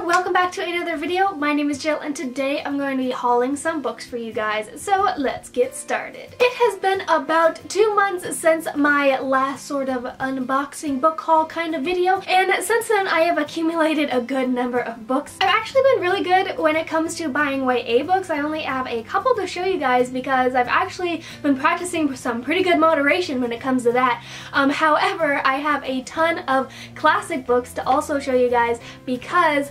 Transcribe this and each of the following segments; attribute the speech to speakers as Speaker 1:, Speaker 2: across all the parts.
Speaker 1: welcome back to another video. My name is Jill and today I'm going to be hauling some books for you guys. So let's get started. It has been about 2 months since my last sort of unboxing book haul kind of video, and since then I have accumulated a good number of books. I've actually been really good when it comes to buying YA books. I only have a couple to show you guys because I've actually been practicing some pretty good moderation when it comes to that. However, I have a ton of classic books to also show you guys because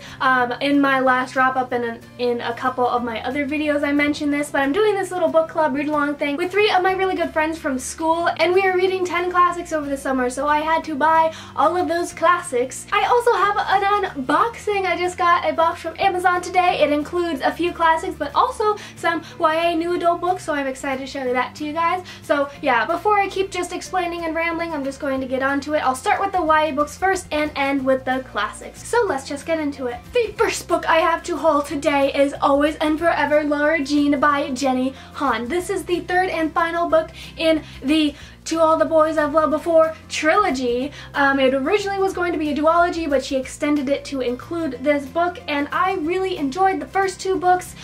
Speaker 1: in my last wrap up in a couple of my other videos I mentioned this, but I'm doing this little book club read along thing with 3 of my really good friends from school, and we are reading 10 classics over the summer, so I had to buy all of those classics. I also have an unboxing. I just got a box from Amazon today. It includes a few classics but also some YA new adult books, so I'm excited to show that to you guys. So yeah, before I keep just explaining and rambling, I'm just going to get onto it. I'll start with the YA books first and end with the classics. So let's just get into it. The first book I have to haul today is Always and Forever Laura Jean by Jenny Han. This is the third and final book in the To All the Boys I've Loved Before trilogy. It originally was going to be a duology, but she extended it to include this book, and I really enjoyed the first 2 books.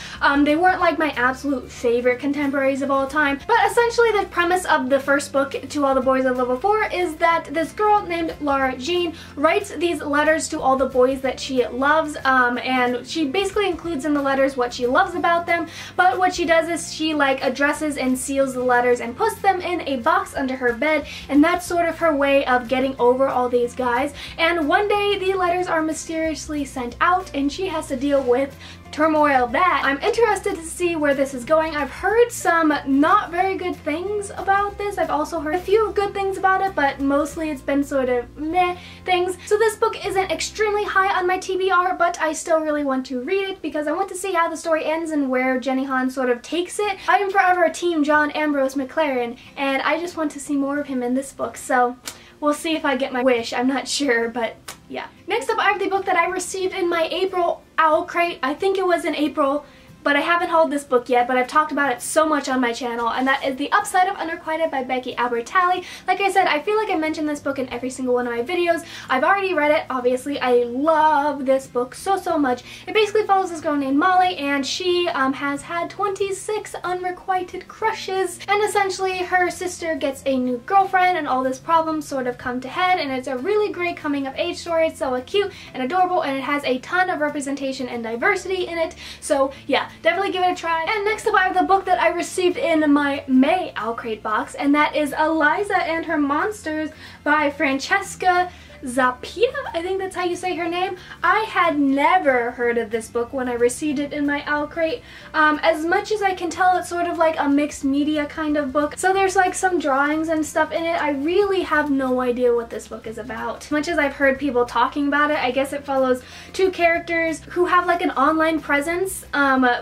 Speaker 1: They weren't like my absolute favorite contemporaries of all time, but essentially the premise of the first book, To All the Boys I've Loved Before, is that this girl named Laura Jean writes these letters to all the boys that she loves, and she basically includes in the letters what she loves about them, but what she does is she like addresses and seals the letters and puts them in a box under her bed, and that's sort of her way of getting over all these guys. And one day the letters are mysteriously sent out and she has to deal with turmoil that. I'm interested to see where this is going. I've heard some not very good things about this. I've also heard a few good things about it, but mostly it's been sort of meh things. So this book isn't extremely high on my TBR, but I still really want to read it because I want to see how the story ends and where Jenny Han sort of takes it. I am forever a team John Ambrose McLaren, and I just want to see more of him in this book, so we'll see if I get my wish. I'm not sure, but yeah. Next up, I have the book that I received in my April Owl Crate. I think it was in April, but I haven't hauled this book yet, but I've talked about it so much on my channel, and that is The Upside of Unrequited by Becky Albertalli. Like I said, I feel like I mentioned this book in every single one of my videos. I've already read it, obviously. I love this book so much. It basically follows this girl named Molly, and she has had 26 unrequited crushes, and essentially her sister gets a new girlfriend, and all these problems sort of come to head, and it's a really great coming of age story. It's so cute and adorable, and it has a ton of representation and diversity in it, so yeah. Definitely give it a try. And next up, I have the book that I received in my May Owl Crate box, and that is Eliza and Her Monsters by Francesca Zappia. I think that's how you say her name. I had never heard of this book when I received it in my Owl Crate. As much as I can tell, it's sort of like a mixed media kind of book. So there's like some drawings and stuff in it. I really have no idea what this book is about. As much as I've heard people talking about it, I guess it follows 2 characters who have like an online presence,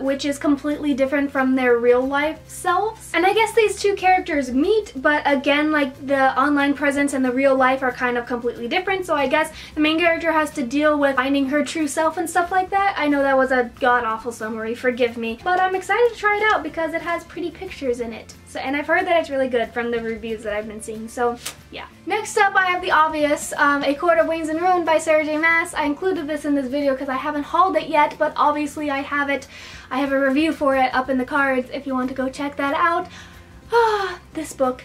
Speaker 1: which is completely different from their real life selves. And I guess these 2 characters meet, but again, like the online presence and the real life are kind of completely different. So I guess the main character has to deal with finding her true self and stuff like that. I know that was a god-awful summary, forgive me. But I'm excited to try it out because it has pretty pictures in it. So, and I've heard that it's really good from the reviews that I've been seeing, so yeah. Next up, I have the obvious, A Court of Wings and Ruin by Sarah J Maas. I included this in this video because I haven't hauled it yet, but obviously I have it. I have a review for it up in the cards if you want to go check that out. This book.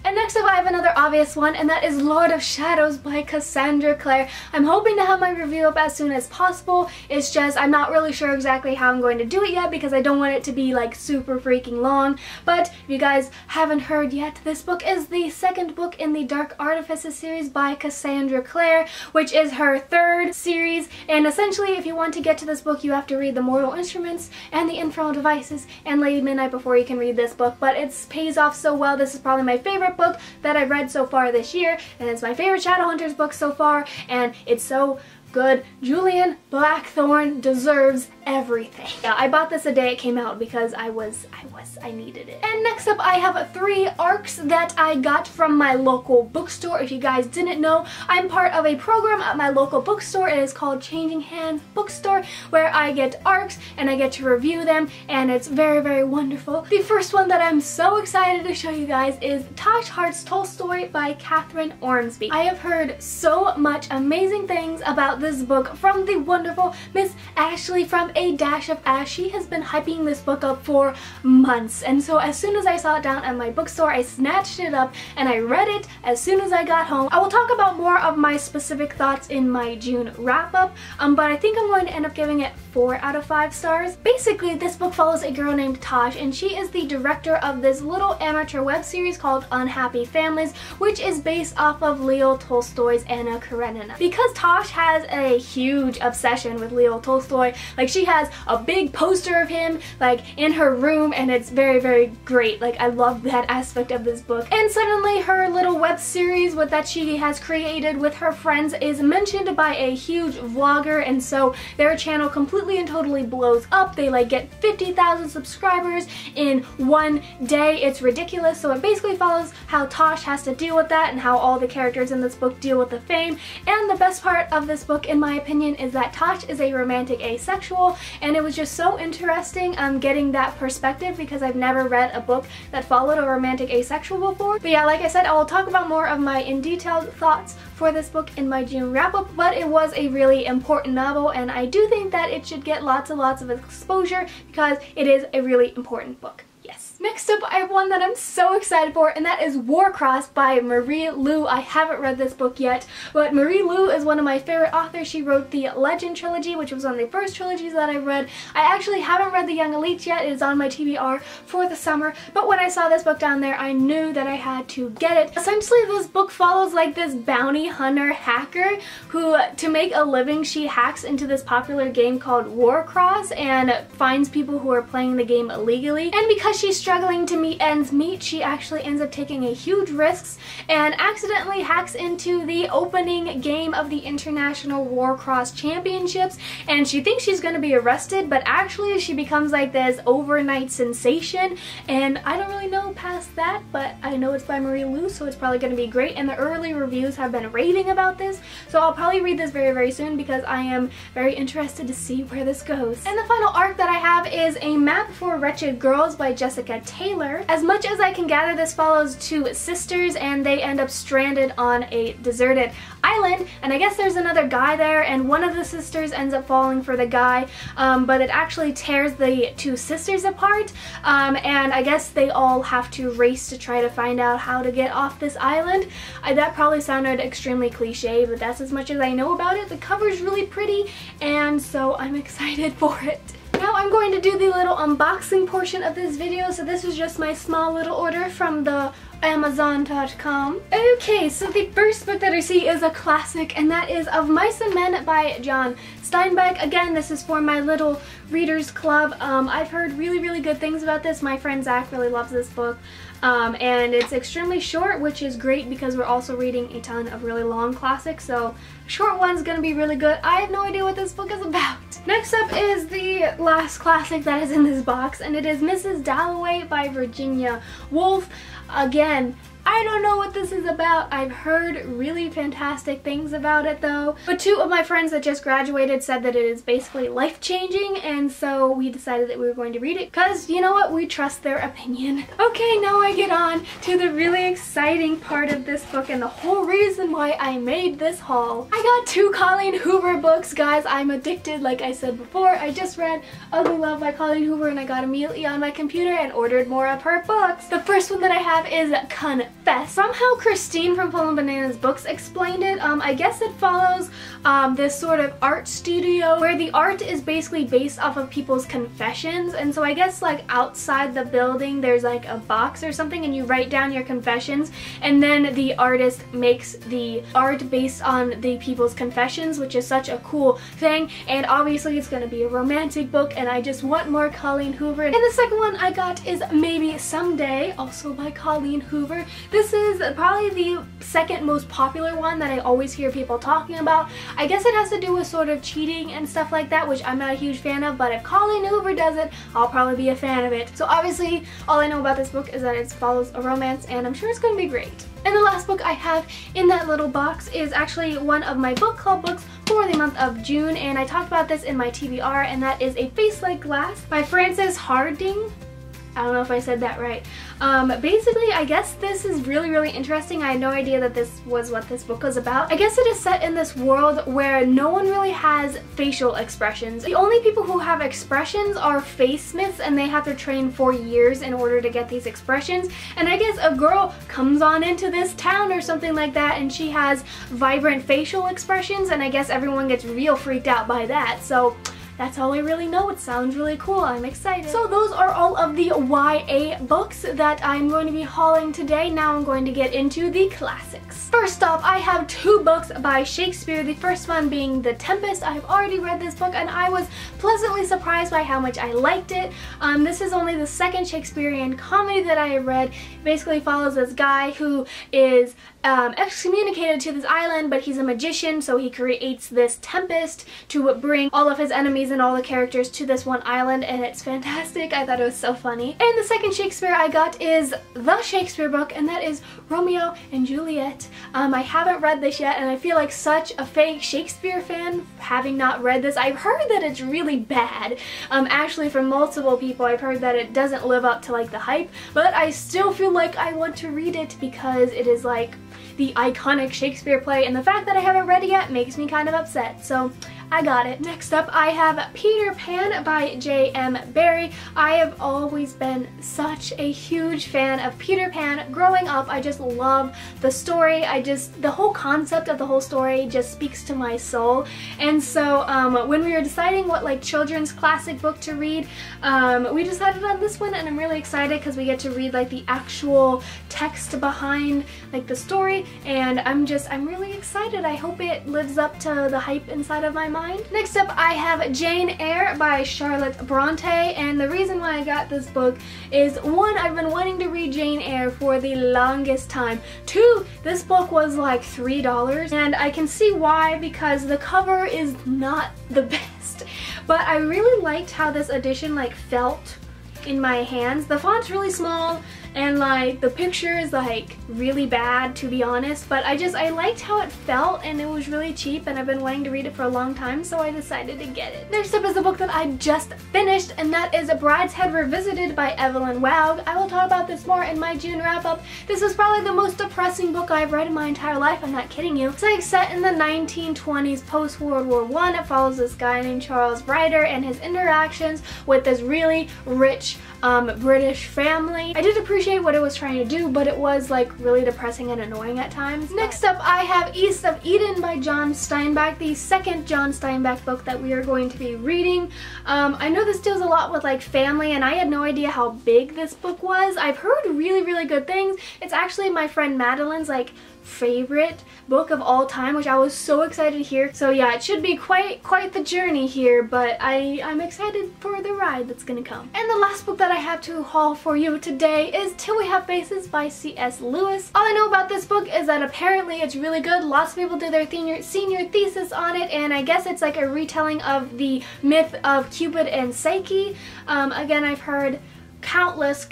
Speaker 1: And next up, I have another obvious one, and that is Lord of Shadows by Cassandra Clare. I'm hoping to have my review up as soon as possible. It's just I'm not really sure exactly how I'm going to do it yet because I don't want it to be like super freaking long. But if you guys haven't heard yet, this book is the 2nd book in the Dark Artifices series by Cassandra Clare, which is her 3rd series. And essentially, if you want to get to this book, you have to read The Mortal Instruments and The Infernal Devices and Lady Midnight before you can read this book. But it pays off so well. This is probably my favorite book that I've read so far this year, and it's my favorite Shadowhunters book so far, and it's so good. Julian Blackthorne deserves everything. Yeah, I bought this the day it came out because I needed it. And next up, I have 3 ARCs that I got from my local bookstore. If you guys didn't know, I'm part of a program at my local bookstore. It is called Changing Hands Bookstore, where I get ARCs and I get to review them, and it's very wonderful. The first one that I'm so excited to show you guys is Touch Hearts Tolstoy by Catherine Ormsby. I have heard so much amazing things about this book from the wonderful Miss Ashley from A Dash of Ash. She has been hyping this book up for months, and so as soon as I saw it down at my bookstore, I snatched it up and I read it as soon as I got home. I will talk about more of my specific thoughts in my June wrap-up, but I think I'm going to end up giving it 4 out of 5 stars. Basically, this book follows a girl named Tosh, and she is the director of this little amateur web series called Unhappy Families, which is based off of Leo Tolstoy's Anna Karenina. Because Tosh has a huge obsession with Leo Tolstoy, like she has a big poster of him like in her room, and it's very, very great. Like, I love that aspect of this book. And suddenly her little web series that she has created with her friends is mentioned by a huge vlogger, and so their channel completely and totally blows up. They like get 50,000 subscribers in one day. It's ridiculous. So it basically follows how Tosh has to deal with that and how all the characters in this book deal with the fame. And the best part of this book, in my opinion, is that Tosh is a romantic asexual, and it was just so interesting getting that perspective, because I've never read a book that followed a romantic asexual before. But yeah, like I said, I will talk about more of my in detailed thoughts for this book in my June wrap-up, but it was a really important novel, and I do think that it should get lots and lots of exposure because it is a really important book. Yes. Next up, I have one that I'm so excited for, and that is Warcross by Marie Lu. I haven't read this book yet, but Marie Lu is one of my favorite authors. She wrote the Legend trilogy, which was one of the first trilogies that I read. I actually haven't read The Young Elites yet. It is on my TBR for the summer, but when I saw this book down there, I knew that I had to get it. Essentially, this book follows like this bounty hunter hacker who, to make a living, she hacks into this popular game called Warcross and finds people who are playing the game illegally. And because she's struggling to meet ends meet, she actually ends up taking a huge risks and accidentally hacks into the opening game of the International Warcross Championships, and she thinks she's going to be arrested, but actually she becomes like this overnight sensation, and I don't really know past that, but I know it's by Marie Lu, so it's probably going to be great, and the early reviews have been raving about this, so I'll probably read this very, very soon because I am very interested to see where this goes. And the final arc that I have is A Map for Wretched Girls by Jessica Taylor. As much as I can gather, this follows 2 sisters, and they end up stranded on a deserted island, and I guess there's another guy there, and one of the sisters ends up falling for the guy, but it actually tears the 2 sisters apart, and I guess they all have to race to try to find out how to get off this island. That probably sounded extremely cliche, but that's as much as I know about it. The cover's really pretty, and so I'm excited for it. Now I'm going to do the little unboxing portion of this video, so this is just my small little order from the Amazon.com. Okay, so the first book that I see is a classic, and that is Of Mice and Men by John Steinbeck. Again, this is for my little readers club. I've heard really, really good things about this. My friend Zach really loves this book. And it's extremely short, which is great because we're also reading a ton of really long classics, so short one's gonna be really good. I have no idea what this book is about. Next up is the last classic that is in this box, and it is Mrs. Dalloway by Virginia Woolf. Again, I don't know what this is about. I've heard really fantastic things about it though. But 2 of my friends that just graduated said that it is basically life-changing, and so we decided that we were going to read it because, you know what, we trust their opinion. Okay, now I get on to the really exciting part of this book and the whole reason why I made this haul. I got 2 Colleen Hoover books, guys. I'm addicted, like I said before. I just read Ugly Love by Colleen Hoover, and I got immediately on my computer and ordered more of her books. The first one that I have is Confess. Somehow Christine from Full and Bananas Books explained it. I guess it follows this sort of art studio where the art is basically based off of people's confessions, and so I guess like outside the building there's like a box or something, and you write down your confessions, and then the artist makes the art based on the people's confessions, which is such a cool thing, and obviously it's going to be a romantic book, and I just want more Colleen Hoover. And the second one I got is Maybe Someday, also by Colleen Hoover. This is probably the second most popular one that I always hear people talking about. I guess it has to do with sort of cheating and stuff like that, which I'm not a huge fan of, but if Colleen Hoover does it, I'll probably be a fan of it. So obviously, all I know about this book is that it follows a romance, and I'm sure it's going to be great. And the last book I have in that little box is actually one of my book club books for the month of June, and I talked about this in my TBR, and that is A Face Like Glass by Frances Harding. I don't know if I said that right. Basically, I guess this is really interesting. I had no idea that this was what this book was about. I guess it is set in this world where no one really has facial expressions. The only people who have expressions are face smiths, and they have to train for years in order to get these expressions. And I guess a girl comes on into this town or something like that, and she has vibrant facial expressions, and I guess everyone gets real freaked out by that. So that's all I really know. It sounds really cool. I'm excited. So those are all of the YA books that I'm going to be hauling today. Now I'm going to get into the classics. First off, I have 2 books by Shakespeare. The first one being The Tempest. I have already read this book and I was pleasantly surprised by how much I liked it. This is only the second Shakespearean comedy that I have read. It basically follows this guy who is excommunicated to this island, but he's a magician, so he creates this tempest to bring all of his enemies and all the characters to this one island, and it's fantastic. I thought it was so funny. And the second Shakespeare I got is the Shakespeare book, and that is Romeo and Juliet. I haven't read this yet, and I feel like such a fake Shakespeare fan having not read this. I've heard that it's really bad. Actually, from multiple people, I've heard that it doesn't live up to like the hype, but I still feel like I want to read it because it is like the iconic Shakespeare play, and the fact that I haven't read it yet makes me kind of upset, so I got it. Next up, I have Peter Pan by J.M. Barrie. I have always been such a huge fan of Peter Pan. Growing up, I just love the story. The whole concept of the whole story just speaks to my soul. And so when we were deciding what like children's classic book to read, we decided on this one, and I'm really excited because we get to read like the actual text behind like the story, and I'm really excited. I hope it lives up to the hype inside of my mind. Next up, I have Jane Eyre by Charlotte Bronte, and the reason why I got this book is 1, I've been wanting to read Jane Eyre for the longest time. 2, this book was like $3, and I can see why, because the cover is not the best, but I really liked how this edition like felt in my hands. The font's really small, and like the picture is like really bad, to be honest, but I liked how it felt, and it was really cheap, and I've been wanting to read it for a long time, so I decided to get it. Next up is a book that I just finished, and that is Brideshead Revisited by Evelyn Waugh. I will talk about this more in my June wrap-up. This is probably the most depressing book I've read in my entire life. I'm not kidding you. It's like set in the 1920s, post-World War I. It follows this guy named Charles Ryder and his interactions with this really rich British family. I did appreciate what it was trying to do, but it was like really depressing and annoying at times. Next up, I have East of Eden by John Steinbeck, the second John Steinbeck book that we are going to be reading. I know this deals a lot with like family, and I had no idea how big this book was. I've heard really good things. It's actually my friend Madeline's like favorite book of all time, which I was so excited to hear. So yeah, it should be quite the journey here, but I'm excited for the ride that's gonna come. And the last book that I have to haul for you today is Till We Have Faces by C.S. Lewis. All I know about this book is that apparently it's really good. Lots of people do their senior thesis on it, and I guess it's like a retelling of the myth of Cupid and Psyche. Again, I've heard countless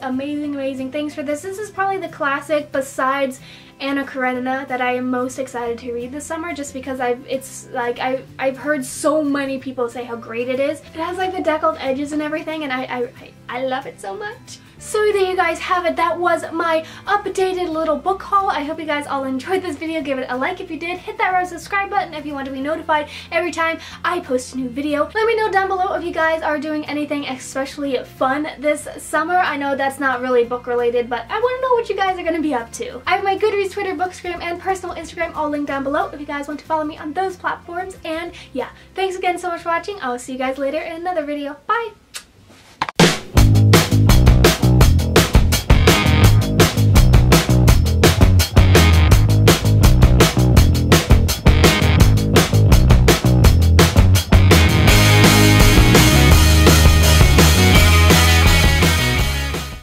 Speaker 1: amazing things for this. This is probably the classic besides Anna Karenina that I am most excited to read this summer, just because I've heard so many people say how great it is. It has like the deckled edges and everything, and I love it so much. So there you guys have it. That was my updated little book haul. I hope you guys all enjoyed this video. Give it a like if you did. Hit that red subscribe button if you want to be notified every time I post a new video. Let me know down below if you guys are doing anything especially fun this summer. I know that's not really book related, but I want to know what you guys are going to be up to. I have my Goodreads, Twitter, Bookstagram, and personal Instagram all linked down below if you guys want to follow me on those platforms. And yeah, thanks again so much for watching. I will see you guys later in another video. Bye!